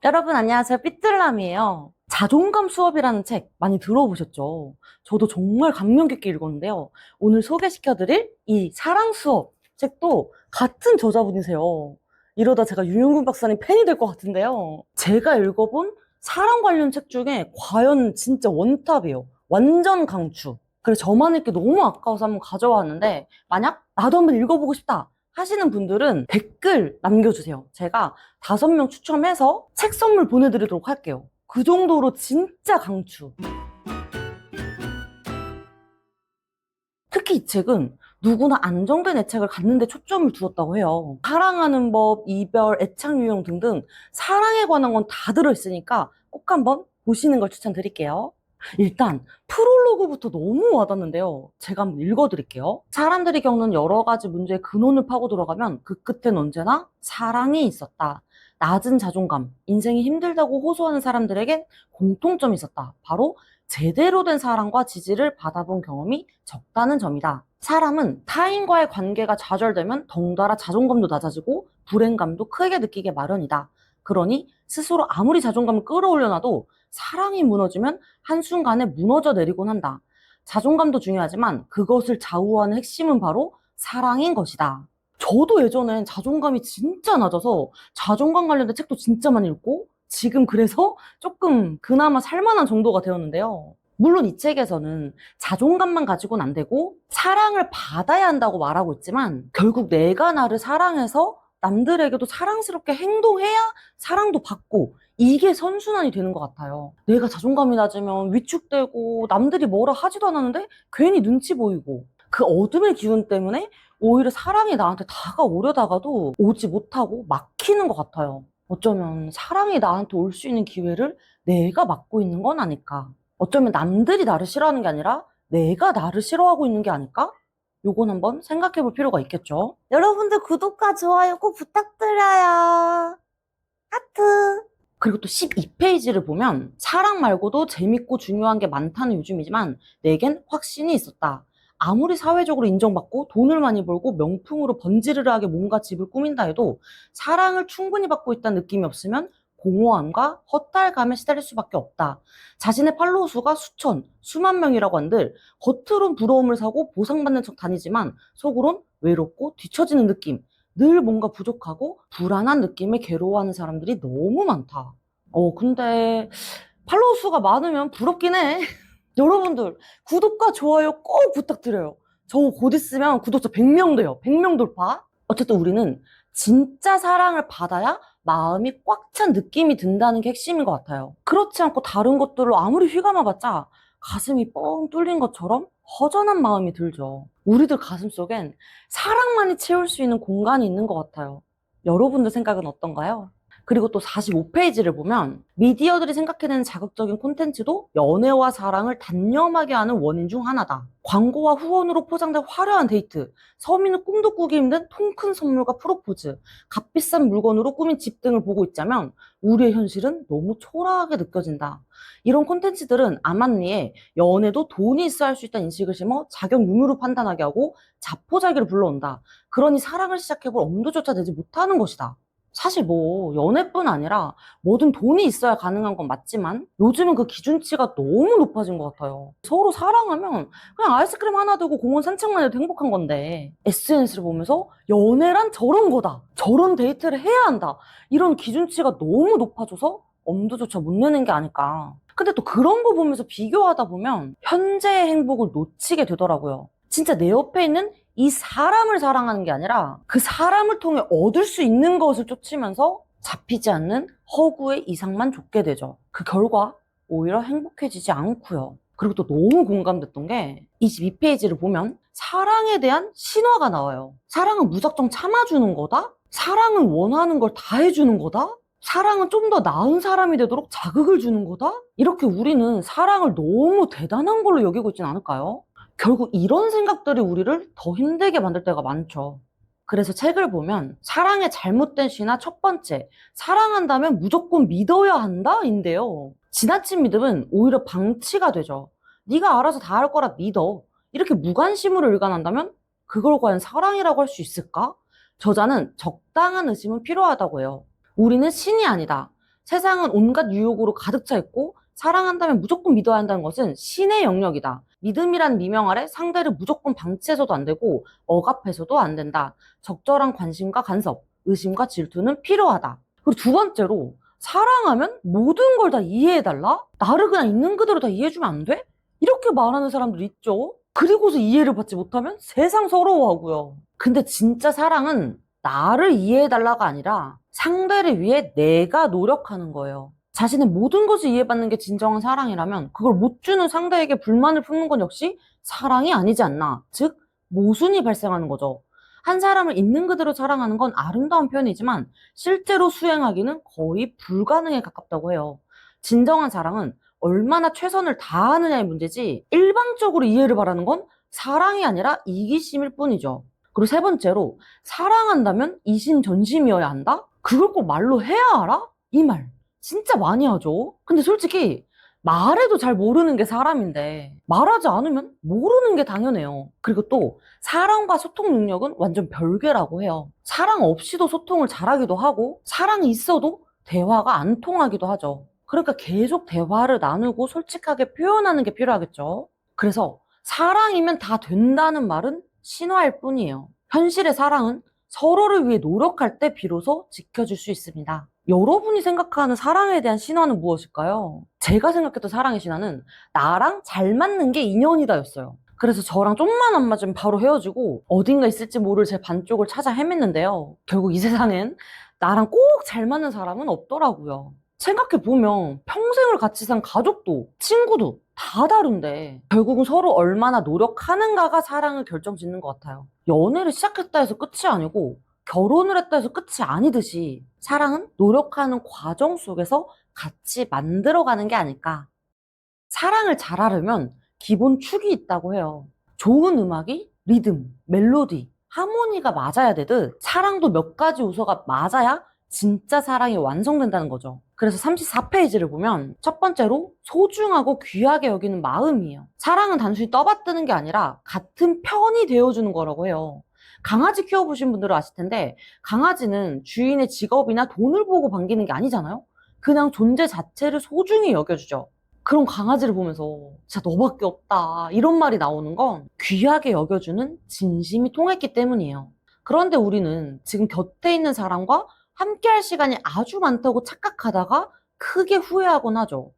여러분 안녕하세요. 삐뚤남이에요. 자존감 수업이라는 책 많이 들어보셨죠? 저도 정말 감명 깊게 읽었는데요. 오늘 소개시켜드릴 이 사랑 수업 책도 같은 저자분이세요. 이러다 제가 유영근 박사님 팬이 될 것 같은데요. 제가 읽어본 사랑 관련 책 중에 과연 진짜 원탑이에요. 완전 강추. 그래서 저만 읽기 너무 아까워서 한번 가져왔는데 만약 나도 한번 읽어보고 싶다 하시는 분들은 댓글 남겨주세요. 제가 5명 추첨해서 책 선물 보내드리도록 할게요. 그 정도로 진짜 강추. 특히 이 책은 누구나 안정된 애착을 갖는 데 초점을 두었다고 해요. 사랑하는 법, 이별, 애착 유형 등등 사랑에 관한 건 다 들어있으니까 꼭 한번 보시는 걸 추천드릴게요. 일단 프롤로그부터 너무 와닿는데요. 제가 한번 읽어드릴게요. 사람들이 겪는 여러 가지 문제의 근원을 파고 들어가면 그 끝엔 언제나 사랑이 있었다. 낮은 자존감, 인생이 힘들다고 호소하는 사람들에겐 공통점이 있었다. 바로 제대로 된 사랑과 지지를 받아본 경험이 적다는 점이다. 사람은 타인과의 관계가 좌절되면 덩달아 자존감도 낮아지고 불행감도 크게 느끼게 마련이다. 그러니 스스로 아무리 자존감을 끌어올려놔도 사랑이 무너지면 한순간에 무너져 내리곤 한다. 자존감도 중요하지만 그것을 좌우하는 핵심은 바로 사랑인 것이다. 저도 예전엔 자존감이 진짜 낮아서 자존감 관련된 책도 진짜 많이 읽고 지금 그래서 조금 그나마 살만한 정도가 되었는데요. 물론 이 책에서는 자존감만 가지고는 안 되고 사랑을 받아야 한다고 말하고 있지만 결국 내가 나를 사랑해서 남들에게도 사랑스럽게 행동해야 사랑도 받고 이게 선순환이 되는 것 같아요. 내가 자존감이 낮으면 위축되고 남들이 뭐라 하지도 않았는데 괜히 눈치 보이고 그 어둠의 기운 때문에 오히려 사랑이 나한테 다가오려다가도 오지 못하고 막히는 것 같아요. 어쩌면 사랑이 나한테 올 수 있는 기회를 내가 막고 있는 건 아닐까. 어쩌면 남들이 나를 싫어하는 게 아니라 내가 나를 싫어하고 있는 게 아닐까? 요건 한번 생각해 볼 필요가 있겠죠. 여러분들 구독과 좋아요 꼭 부탁드려요. 하트. 그리고 또 12페이지를 보면 사랑 말고도 재밌고 중요한 게 많다는 요즘이지만 내겐 확신이 있었다. 아무리 사회적으로 인정받고 돈을 많이 벌고 명품으로 번지르르하게 몸과 집을 꾸민다 해도 사랑을 충분히 받고 있다는 느낌이 없으면 공허함과 허탈감에 시달릴 수밖에 없다. 자신의 팔로워 수가 수천, 수만 명이라고 한들 겉으론 부러움을 사고 보상받는 척 다니지만 속으론 외롭고 뒤처지는 느낌. 늘 뭔가 부족하고 불안한 느낌에 괴로워하는 사람들이 너무 많다. 근데 팔로워 수가 많으면 부럽긴 해. 여러분들 구독과 좋아요 꼭 부탁드려요. 저 곧 있으면 구독자 100명 돼요. 100명 돌파. 어쨌든 우리는 진짜 사랑을 받아야 마음이 꽉 찬 느낌이 든다는 게 핵심인 것 같아요. 그렇지 않고 다른 것들로 아무리 휘감아봤자 가슴이 뻥 뚫린 것처럼 허전한 마음이 들죠. 우리들 가슴 속엔 사랑만이 채울 수 있는 공간이 있는 것 같아요. 여러분들 생각은 어떤가요? 그리고 또 45페이지를 보면 미디어들이 생각해내는 자극적인 콘텐츠도 연애와 사랑을 단념하게 하는 원인 중 하나다. 광고와 후원으로 포장된 화려한 데이트, 서민은 꿈도 꾸기 힘든 통큰 선물과 프로포즈, 값비싼 물건으로 꾸민 집 등을 보고 있자면 우리의 현실은 너무 초라하게 느껴진다. 이런 콘텐츠들은 암암리에 연애도 돈이 있어야 할 수 있다는 인식을 심어 자격 유무로 판단하게 하고 자포자기를 불러온다. 그러니 사랑을 시작해볼 엄두조차 내지 못하는 것이다. 사실 뭐 연애뿐 아니라 뭐든 돈이 있어야 가능한 건 맞지만 요즘은 그 기준치가 너무 높아진 것 같아요. 서로 사랑하면 그냥 아이스크림 하나 들고 공원 산책만 해도 행복한 건데 SNS를 보면서 연애란 저런 거다. 저런 데이트를 해야 한다. 이런 기준치가 너무 높아져서 엄두조차 못 내는 게 아닐까. 근데 또 그런 거 보면서 비교하다 보면 현재의 행복을 놓치게 되더라고요. 진짜 내 옆에 있는 이 사람을 사랑하는 게 아니라 그 사람을 통해 얻을 수 있는 것을 쫓으면서 잡히지 않는 허구의 이상만 쫓게 되죠. 그 결과 오히려 행복해지지 않고요. 그리고 또 너무 공감됐던 게 22페이지를 보면 사랑에 대한 신화가 나와요. 사랑은 무작정 참아주는 거다? 사랑은 원하는 걸 다 해주는 거다? 사랑은 좀 더 나은 사람이 되도록 자극을 주는 거다? 이렇게 우리는 사랑을 너무 대단한 걸로 여기고 있진 않을까요? 결국 이런 생각들이 우리를 더 힘들게 만들 때가 많죠. 그래서 책을 보면 사랑의 잘못된 시나 첫 번째, 사랑한다면 무조건 믿어야 한다? 인데요. 지나친 믿음은 오히려 방치가 되죠. 네가 알아서 다 할 거라 믿어. 이렇게 무관심으로 일관한다면 그걸 과연 사랑이라고 할 수 있을까? 저자는 적당한 의심은 필요하다고 해요. 우리는 신이 아니다. 세상은 온갖 유혹으로 가득 차 있고 사랑한다면 무조건 믿어야 한다는 것은 신의 영역이다. 믿음이란 미명 아래 상대를 무조건 방치해서도 안 되고 억압해서도 안 된다. 적절한 관심과 간섭, 의심과 질투는 필요하다. 그리고 두 번째로 사랑하면 모든 걸 다 이해해달라? 나를 그냥 있는 그대로 다 이해해주면 안 돼? 이렇게 말하는 사람들 있죠. 그리고서 이해를 받지 못하면 세상 서러워하고요. 근데 진짜 사랑은 나를 이해해달라가 아니라 상대를 위해 내가 노력하는 거예요. 자신의 모든 것을 이해받는 게 진정한 사랑이라면 그걸 못 주는 상대에게 불만을 품는 건 역시 사랑이 아니지 않나. 즉, 모순이 발생하는 거죠. 한 사람을 있는 그대로 사랑하는 건 아름다운 표현이지만 실제로 수행하기는 거의 불가능에 가깝다고 해요. 진정한 사랑은 얼마나 최선을 다하느냐의 문제지 일방적으로 이해를 바라는 건 사랑이 아니라 이기심일 뿐이죠. 그리고 세 번째로 사랑한다면 이심전심이어야 한다? 그걸 꼭 말로 해야 알아? 이 말 진짜 많이 하죠. 근데 솔직히 말해도 잘 모르는 게 사람인데 말하지 않으면 모르는 게 당연해요. 그리고 또 사랑과 소통 능력은 완전 별개라고 해요. 사랑 없이도 소통을 잘하기도 하고 사랑이 있어도 대화가 안 통하기도 하죠. 그러니까 계속 대화를 나누고 솔직하게 표현하는 게 필요하겠죠. 그래서 사랑이면 다 된다는 말은 신화일 뿐이에요. 현실의 사랑은 서로를 위해 노력할 때 비로소 지켜줄 수 있습니다. 여러분이 생각하는 사랑에 대한 신화는 무엇일까요? 제가 생각했던 사랑의 신화는 나랑 잘 맞는 게 인연이다 였어요. 그래서 저랑 좀만 안 맞으면 바로 헤어지고 어딘가 있을지 모를 제 반쪽을 찾아 헤맸는데요. 결국 이 세상엔 나랑 꼭 잘 맞는 사람은 없더라고요. 생각해보면 평생을 같이 산 가족도 친구도 다 다른데 결국은 서로 얼마나 노력하는가가 사랑을 결정짓는 것 같아요. 연애를 시작했다 해서 끝이 아니고 결혼을 했다 해서 끝이 아니듯이 사랑은 노력하는 과정 속에서 같이 만들어가는 게 아닐까. 사랑을 잘하려면 기본 축이 있다고 해요. 좋은 음악이 리듬, 멜로디, 하모니가 맞아야 되듯 사랑도 몇 가지 요소가 맞아야 진짜 사랑이 완성된다는 거죠. 그래서 34페이지를 보면 첫 번째로 소중하고 귀하게 여기는 마음이에요. 사랑은 단순히 떠받드는 게 아니라 같은 편이 되어주는 거라고 해요. 강아지 키워보신 분들은 아실 텐데 강아지는 주인의 직업이나 돈을 보고 반기는 게 아니잖아요. 그냥 존재 자체를 소중히 여겨주죠. 그런 강아지를 보면서 진짜 너밖에 없다 이런 말이 나오는 건 귀하게 여겨주는 진심이 통했기 때문이에요. 그런데 우리는 지금 곁에 있는 사람과 함께할 시간이 아주 많다고 착각하다가 크게 후회하곤 하죠.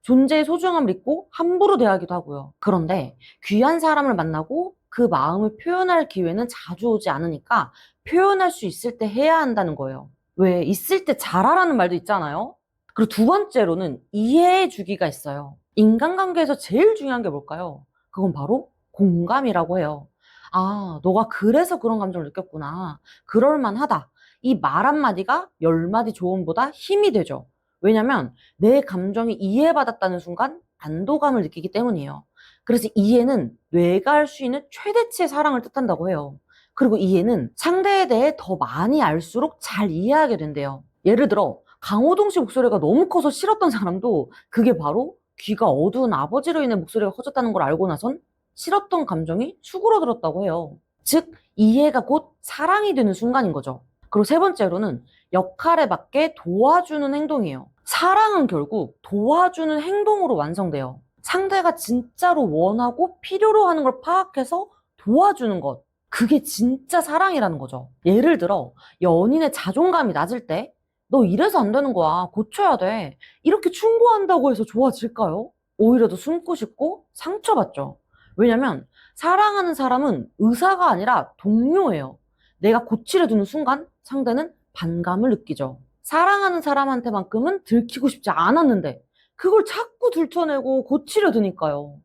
존재의 소중함을 잊고 함부로 대하기도 하고요. 그런데 귀한 사람을 만나고 그 마음을 표현할 기회는 자주 오지 않으니까 표현할 수 있을 때 해야 한다는 거예요. 왜 있을 때 잘하라는 말도 있잖아요. 그리고 두 번째로는 이해해 주기가 있어요. 인간관계에서 제일 중요한 게 뭘까요? 그건 바로 공감이라고 해요. 아, 너가 그래서 그런 감정을 느꼈구나. 그럴만하다. 이 말 한마디가 10마디 조언보다 힘이 되죠. 왜냐면 내 감정이 이해받았다는 순간 안도감을 느끼기 때문이에요. 그래서 이해는 뇌가 할 수 있는 최대치의 사랑을 뜻한다고 해요. 그리고 이해는 상대에 대해 더 많이 알수록 잘 이해하게 된대요. 예를 들어 강호동 씨 목소리가 너무 커서 싫었던 사람도 그게 바로 귀가 어두운 아버지로 인해 목소리가 커졌다는 걸 알고 나선 싫었던 감정이 수그러들었다고 해요. 즉 이해가 곧 사랑이 되는 순간인 거죠. 그리고 세 번째로는 역할에 맞게 도와주는 행동이에요. 사랑은 결국 도와주는 행동으로 완성돼요. 상대가 진짜로 원하고 필요로 하는 걸 파악해서 도와주는 것. 그게 진짜 사랑이라는 거죠. 예를 들어 연인의 자존감이 낮을 때 너 이래서 안 되는 거야. 고쳐야 돼. 이렇게 충고한다고 해서 좋아질까요? 오히려 더 숨고 싶고 상처받죠. 왜냐면 사랑하는 사람은 의사가 아니라 동료예요. 내가 고치려 드는 순간 상대는 반감을 느끼죠. 사랑하는 사람한테만큼은 들키고 싶지 않았는데 그걸 자꾸 들춰내고 고치려 드니까요.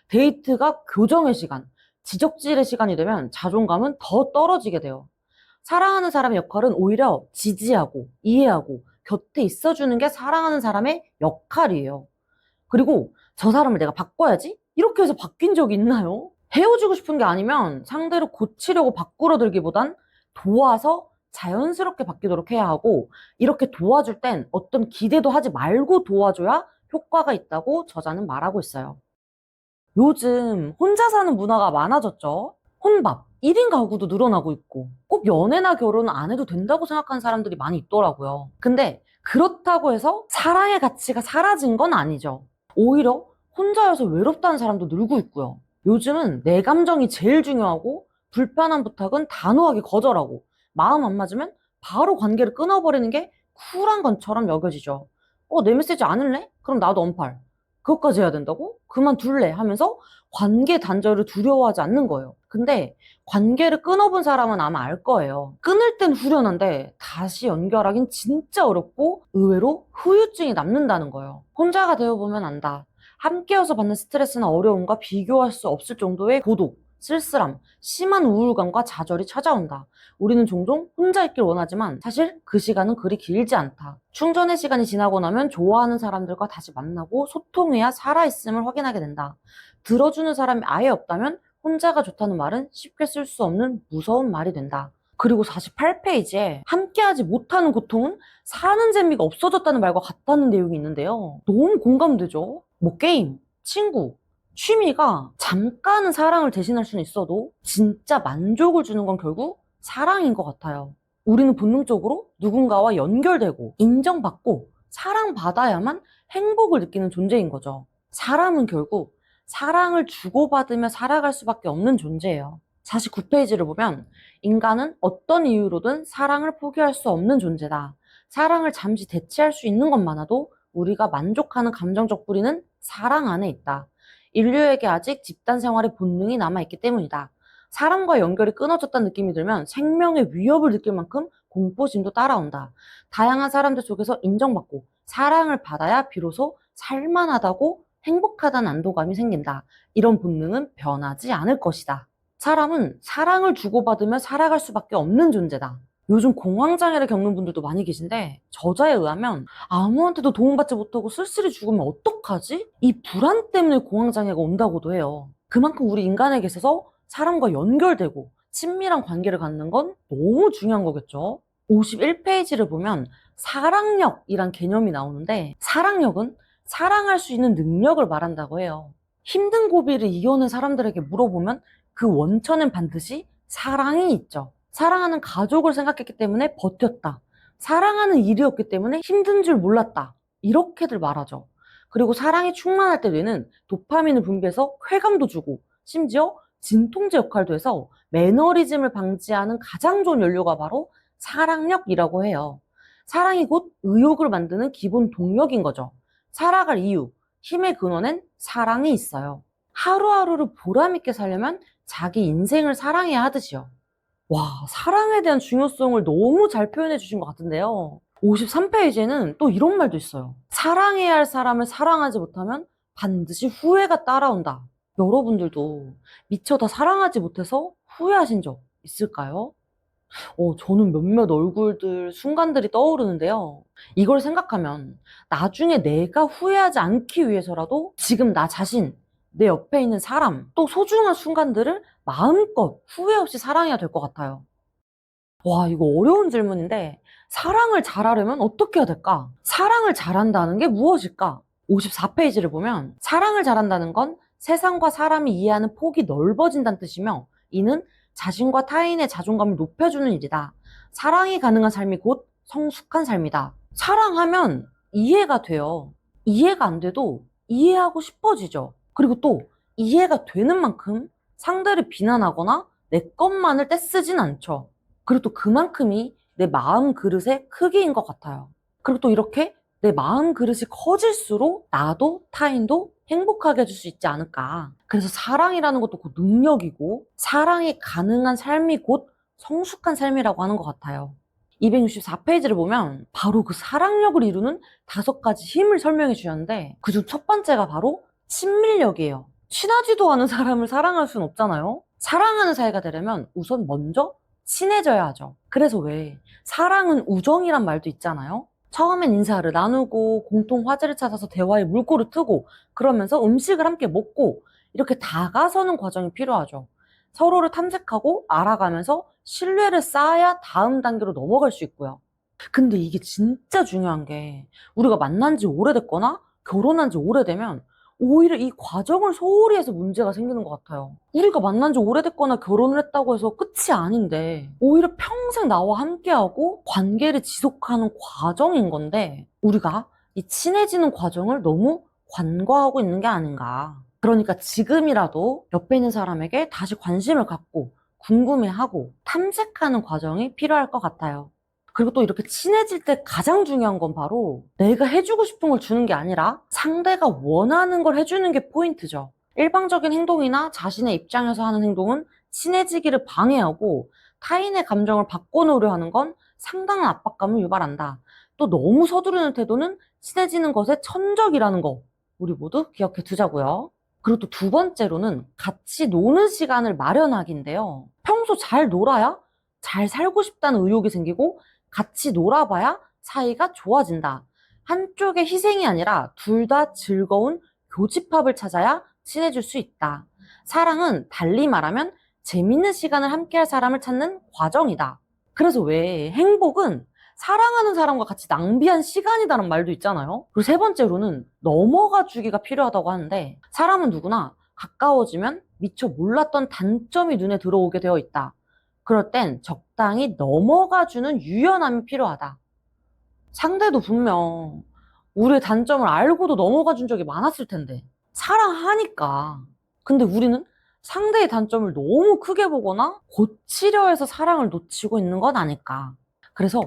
데이트가 교정의 시간, 지적질의 시간이 되면 자존감은 더 떨어지게 돼요. 사랑하는 사람의 역할은 오히려 지지하고 이해하고 곁에 있어주는 게 사랑하는 사람의 역할이에요. 그리고 저 사람을 내가 바꿔야지? 이렇게 해서 바뀐 적이 있나요? 헤어지고 싶은 게 아니면 상대를 고치려고 바꾸려 들기보단 도와서 자연스럽게 바뀌도록 해야 하고 이렇게 도와줄 땐 어떤 기대도 하지 말고 도와줘야 효과가 있다고 저자는 말하고 있어요. 요즘 혼자 사는 문화가 많아졌죠. 혼밥, 1인 가구도 늘어나고 있고 꼭 연애나 결혼은 안 해도 된다고 생각하는 사람들이 많이 있더라고요. 근데 그렇다고 해서 사랑의 가치가 사라진 건 아니죠. 오히려 혼자여서 외롭다는 사람도 늘고 있고요. 요즘은 내 감정이 제일 중요하고 불편한 부탁은 단호하게 거절하고 마음 안 맞으면 바로 관계를 끊어버리는 게 쿨한 것처럼 여겨지죠. 내 메시지 안 할래? 그럼 나도 언팔. 그것까지 해야 된다고? 그만둘래 하면서 관계 단절을 두려워하지 않는 거예요. 근데 관계를 끊어본 사람은 아마 알 거예요. 끊을 땐 후련한데 다시 연결하긴 진짜 어렵고 의외로 후유증이 남는다는 거예요. 혼자가 되어보면 안다. 함께여서 받는 스트레스나 어려움과 비교할 수 없을 정도의 고독, 쓸쓸함, 심한 우울감과 좌절이 찾아온다. 우리는 종종 혼자 있길 원하지만 사실 그 시간은 그리 길지 않다. 충전의 시간이 지나고 나면 좋아하는 사람들과 다시 만나고 소통해야 살아있음을 확인하게 된다. 들어주는 사람이 아예 없다면 혼자가 좋다는 말은 쉽게 쓸 수 없는 무서운 말이 된다. 그리고 48페이지에 함께하지 못하는 고통은 사는 재미가 없어졌다는 말과 같다는 내용이 있는데요. 너무 공감되죠? 게임, 친구, 취미가 잠깐은 사랑을 대신할 수는 있어도 진짜 만족을 주는 건 결국 사랑인 것 같아요. 우리는 본능적으로 누군가와 연결되고 인정받고 사랑받아야만 행복을 느끼는 존재인 거죠. 사람은 결국 사랑을 주고받으며 살아갈 수밖에 없는 존재예요. 49페이지를 보면 인간은 어떤 이유로든 사랑을 포기할 수 없는 존재다. 사랑을 잠시 대체할 수 있는 것만으로도 우리가 만족하는 감정적 뿌리는 사랑 안에 있다. 인류에게 아직 집단 생활의 본능이 남아있기 때문이다. 사람과 연결이 끊어졌다는 느낌이 들면 생명의 위협을 느낄 만큼 공포심도 따라온다. 다양한 사람들 속에서 인정받고 사랑을 받아야 비로소 살만하다고 행복하다는 안도감이 생긴다. 이런 본능은 변하지 않을 것이다. 사람은 사랑을 주고받으며 살아갈 수밖에 없는 존재다. 요즘 공황장애를 겪는 분들도 많이 계신데 저자에 의하면 아무한테도 도움받지 못하고 쓸쓸히 죽으면 어떡하지? 이 불안 때문에 공황장애가 온다고도 해요. 그만큼 우리 인간에게 있어서 사람과 연결되고 친밀한 관계를 갖는 건 너무 중요한 거겠죠. 51페이지를 보면 사랑력이란 개념이 나오는데 사랑력은 사랑할 수 있는 능력을 말한다고 해요. 힘든 고비를 이겨낸 사람들에게 물어보면 그 원천엔 반드시 사랑이 있죠. 사랑하는 가족을 생각했기 때문에 버텼다. 사랑하는 일이었기 때문에 힘든 줄 몰랐다. 이렇게들 말하죠. 그리고 사랑이 충만할 때 뇌는 도파민을 분비해서 쾌감도 주고 심지어 진통제 역할도 해서 매너리즘을 방지하는 가장 좋은 연료가 바로 사랑력이라고 해요. 사랑이 곧 의욕을 만드는 기본 동력인 거죠. 살아갈 이유, 힘의 근원엔 사랑이 있어요. 하루하루를 보람있게 살려면 자기 인생을 사랑해야 하듯이요. 와, 사랑에 대한 중요성을 너무 잘 표현해 주신 것 같은데요. 53페이지에는 또 이런 말도 있어요. 사랑해야 할 사람을 사랑하지 못하면 반드시 후회가 따라온다. 여러분들도 미처 다 사랑하지 못해서 후회하신 적 있을까요? 저는 몇몇 얼굴들, 순간들이 떠오르는데요. 이걸 생각하면 나중에 내가 후회하지 않기 위해서라도 지금 나 자신, 내 옆에 있는 사람, 또 소중한 순간들을 마음껏 후회 없이 사랑해야 될 것 같아요. 와, 이거 어려운 질문인데, 사랑을 잘하려면 어떻게 해야 될까? 사랑을 잘한다는 게 무엇일까? 54페이지를 보면, 사랑을 잘한다는 건 세상과 사람이 이해하는 폭이 넓어진다는 뜻이며, 이는 자신과 타인의 자존감을 높여주는 일이다. 사랑이 가능한 삶이 곧 성숙한 삶이다. 사랑하면 이해가 돼요. 이해가 안 돼도 이해하고 싶어지죠. 그리고 또 이해가 되는 만큼 상대를 비난하거나 내 것만을 떼쓰진 않죠. 그리고 또 그만큼이 내 마음 그릇의 크기인 것 같아요. 그리고 또 이렇게 내 마음 그릇이 커질수록 나도 타인도 행복하게 해줄 수 있지 않을까. 그래서 사랑이라는 것도 곧 능력이고 사랑이 가능한 삶이 곧 성숙한 삶이라고 하는 것 같아요. 264페이지를 보면 바로 그 사랑력을 이루는 5가지 힘을 설명해 주셨는데 그중 첫 번째가 바로 친밀력이에요. 친하지도 않은 사람을 사랑할 수는 없잖아요. 사랑하는 사이가 되려면 우선 먼저 친해져야 하죠. 그래서 왜 사랑은 우정이란 말도 있잖아요. 처음엔 인사를 나누고 공통 화제를 찾아서 대화에 물꼬를 트고 그러면서 음식을 함께 먹고 이렇게 다가서는 과정이 필요하죠. 서로를 탐색하고 알아가면서 신뢰를 쌓아야 다음 단계로 넘어갈 수 있고요. 근데 이게 진짜 중요한 게 우리가 만난 지 오래됐거나 결혼한 지 오래되면 오히려 이 과정을 소홀히 해서 문제가 생기는 것 같아요. 우리가 만난 지 오래됐거나 결혼을 했다고 해서 끝이 아닌데 오히려 평생 나와 함께하고 관계를 지속하는 과정인 건데 우리가 이 친해지는 과정을 너무 관과하고 있는 게 아닌가. 그러니까 지금이라도 옆에 있는 사람에게 다시 관심을 갖고 궁금해하고 탐색하는 과정이 필요할 것 같아요. 그리고 또 이렇게 친해질 때 가장 중요한 건 바로 내가 해주고 싶은 걸 주는 게 아니라 상대가 원하는 걸 해주는 게 포인트죠. 일방적인 행동이나 자신의 입장에서 하는 행동은 친해지기를 방해하고 타인의 감정을 바꿔놓으려 하는 건 상당한 압박감을 유발한다. 또 너무 서두르는 태도는 친해지는 것의 천적이라는 거 우리 모두 기억해 두자고요. 그리고 또 두 번째로는 같이 노는 시간을 마련하기인데요. 평소 잘 놀아야 잘 살고 싶다는 의욕이 생기고 같이 놀아봐야 사이가 좋아진다. 한쪽의 희생이 아니라 둘 다 즐거운 교집합을 찾아야 친해질 수 있다. 사랑은 달리 말하면 재밌는 시간을 함께할 사람을 찾는 과정이다. 그래서 왜 행복은 사랑하는 사람과 같이 낭비한 시간이다라는 말도 있잖아요. 그리고 세 번째로는 넘어가 주기가 필요하다고 하는데 사람은 누구나 가까워지면 미처 몰랐던 단점이 눈에 들어오게 되어 있다. 그럴 땐 적당히 넘어가주는 유연함이 필요하다. 상대도 분명 우리의 단점을 알고도 넘어가 준 적이 많았을 텐데 사랑하니까. 근데 우리는 상대의 단점을 너무 크게 보거나 고치려 해서 사랑을 놓치고 있는 건 아닐까. 그래서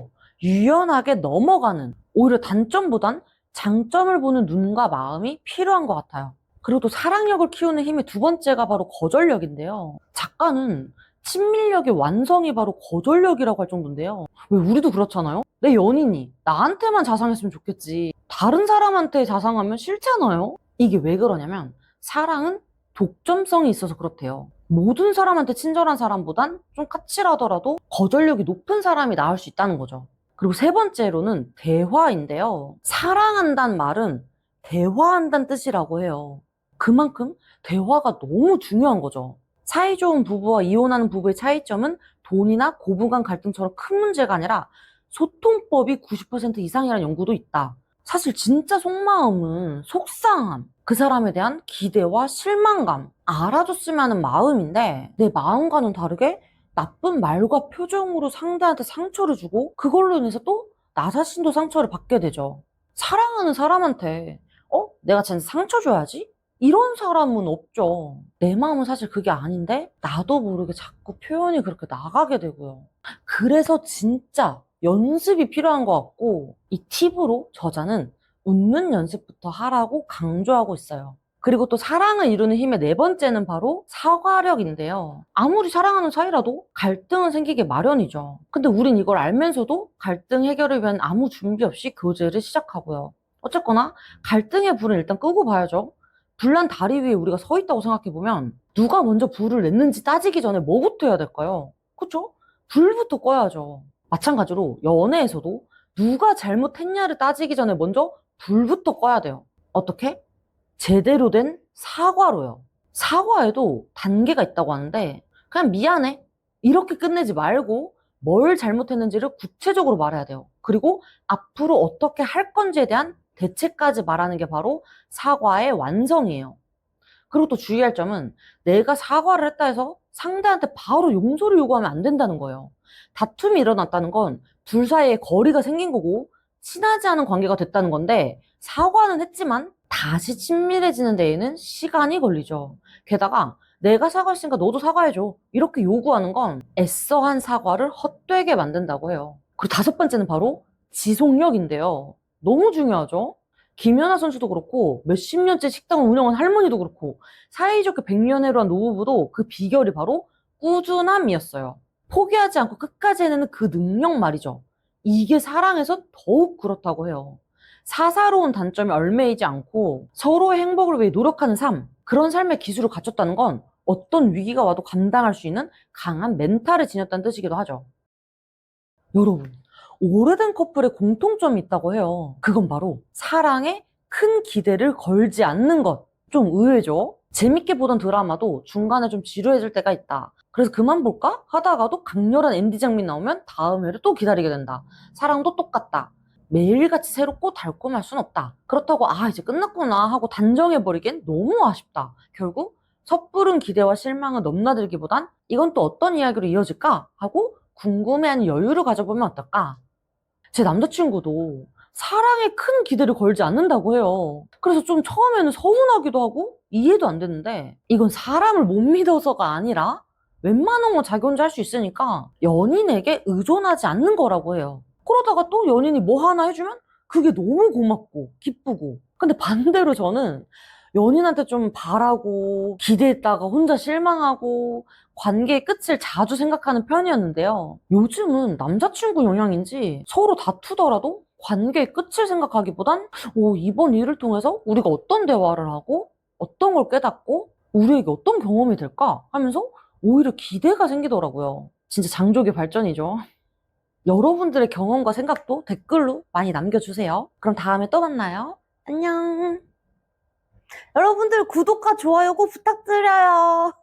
유연하게 넘어가는, 오히려 단점보단 장점을 보는 눈과 마음이 필요한 것 같아요. 그리고 또 사랑력을 키우는 힘의 두 번째가 바로 거절력인데요. 작가는 친밀력의 완성이 바로 거절력이라고 할 정도인데요. 왜 우리도 그렇잖아요? 내 연인이 나한테만 자상했으면 좋겠지. 다른 사람한테 자상하면 싫잖아요? 이게 왜 그러냐면 사랑은 독점성이 있어서 그렇대요. 모든 사람한테 친절한 사람보단 좀 까칠하더라도 거절력이 높은 사람이 나을 수 있다는 거죠. 그리고 세 번째로는 대화인데요. 사랑한다는 말은 대화한다는 뜻이라고 해요. 그만큼 대화가 너무 중요한 거죠. 사이좋은 부부와 이혼하는 부부의 차이점은 돈이나 고부간 갈등처럼 큰 문제가 아니라 소통법이 90% 이상이라는 연구도 있다. 사실 진짜 속마음은 속상함, 그 사람에 대한 기대와 실망감, 알아줬으면 하는 마음인데 내 마음과는 다르게 나쁜 말과 표정으로 상대한테 상처를 주고 그걸로 인해서 또 나 자신도 상처를 받게 되죠. 사랑하는 사람한테 내가 쟤한테 상처 줘야지? 이런 사람은 없죠. 내 마음은 사실 그게 아닌데 나도 모르게 자꾸 표현이 그렇게 나가게 되고요. 그래서 진짜 연습이 필요한 것 같고 이 팁으로 저자는 웃는 연습부터 하라고 강조하고 있어요. 그리고 또 사랑을 이루는 힘의 네 번째는 바로 사과력인데요. 아무리 사랑하는 사이라도 갈등은 생기게 마련이죠. 근데 우린 이걸 알면서도 갈등 해결을 위한 아무 준비 없이 교제를 시작하고요. 어쨌거나 갈등의 불은 일단 끄고 봐야죠. 불난 다리 위에 우리가 서 있다고 생각해보면 누가 먼저 불을 냈는지 따지기 전에 뭐부터 해야 될까요? 그쵸? 불부터 꺼야죠. 마찬가지로 연애에서도 누가 잘못했냐를 따지기 전에 먼저 불부터 꺼야 돼요. 어떻게? 제대로 된 사과로요. 사과에도 단계가 있다고 하는데 그냥 미안해 이렇게 끝내지 말고 뭘 잘못했는지를 구체적으로 말해야 돼요. 그리고 앞으로 어떻게 할 건지에 대한 대책까지 말하는 게 바로 사과의 완성이에요. 그리고 또 주의할 점은 내가 사과를 했다 해서 상대한테 바로 용서를 요구하면 안 된다는 거예요. 다툼이 일어났다는 건 둘 사이에 거리가 생긴 거고 친하지 않은 관계가 됐다는 건데 사과는 했지만 다시 친밀해지는 데에는 시간이 걸리죠. 게다가 내가 사과했으니까 너도 사과해줘 이렇게 요구하는 건 애써 한 사과를 헛되게 만든다고 해요. 그리고 다섯 번째는 바로 지속력인데요. 너무 중요하죠. 김연아 선수도 그렇고 몇십 년째 식당을 운영한 할머니도 그렇고 사이좋게 백년해로 한 노부부도 그 비결이 바로 꾸준함이었어요. 포기하지 않고 끝까지 해내는 그 능력 말이죠. 이게 사랑에서 더욱 그렇다고 해요. 사사로운 단점이 얽매이지 않고 서로의 행복을 위해 노력하는 삶, 그런 삶의 기술을 갖췄다는 건 어떤 위기가 와도 감당할 수 있는 강한 멘탈을 지녔다는 뜻이기도 하죠. 여러분, 오래된 커플의 공통점이 있다고 해요. 그건 바로 사랑에 큰 기대를 걸지 않는 것. 좀 의외죠? 재밌게 보던 드라마도 중간에 좀 지루해질 때가 있다. 그래서 그만 볼까? 하다가도 강렬한 엔딩 장면 나오면 다음 회를 또 기다리게 된다. 사랑도 똑같다. 매일같이 새롭고 달콤할 순 없다. 그렇다고 이제 끝났구나 하고 단정해버리기엔 너무 아쉽다. 결국 섣부른 기대와 실망을 넘나들기보단 이건 또 어떤 이야기로 이어질까 하고 궁금해하는 여유를 가져보면 어떨까? 제 남자친구도 사랑에 큰 기대를 걸지 않는다고 해요. 그래서 좀 처음에는 서운하기도 하고 이해도 안 되는데, 이건 사람을 못 믿어서가 아니라 웬만한 건 자기 혼자 할 수 있으니까 연인에게 의존하지 않는 거라고 해요. 그러다가 또 연인이 뭐 하나 해주면 그게 너무 고맙고 기쁘고. 근데 반대로 저는 연인한테 좀 바라고 기대했다가 혼자 실망하고 관계의 끝을 자주 생각하는 편이었는데요. 요즘은 남자친구 영향인지 서로 다투더라도 관계의 끝을 생각하기보단 이번 일을 통해서 우리가 어떤 대화를 하고 어떤 걸 깨닫고 우리에게 어떤 경험이 될까 하면서 오히려 기대가 생기더라고요. 진짜 장족의 발전이죠. 여러분들의 경험과 생각도 댓글로 많이 남겨주세요. 그럼 다음에 또 만나요. 안녕. 여러분들 구독과 좋아요 꼭 부탁드려요.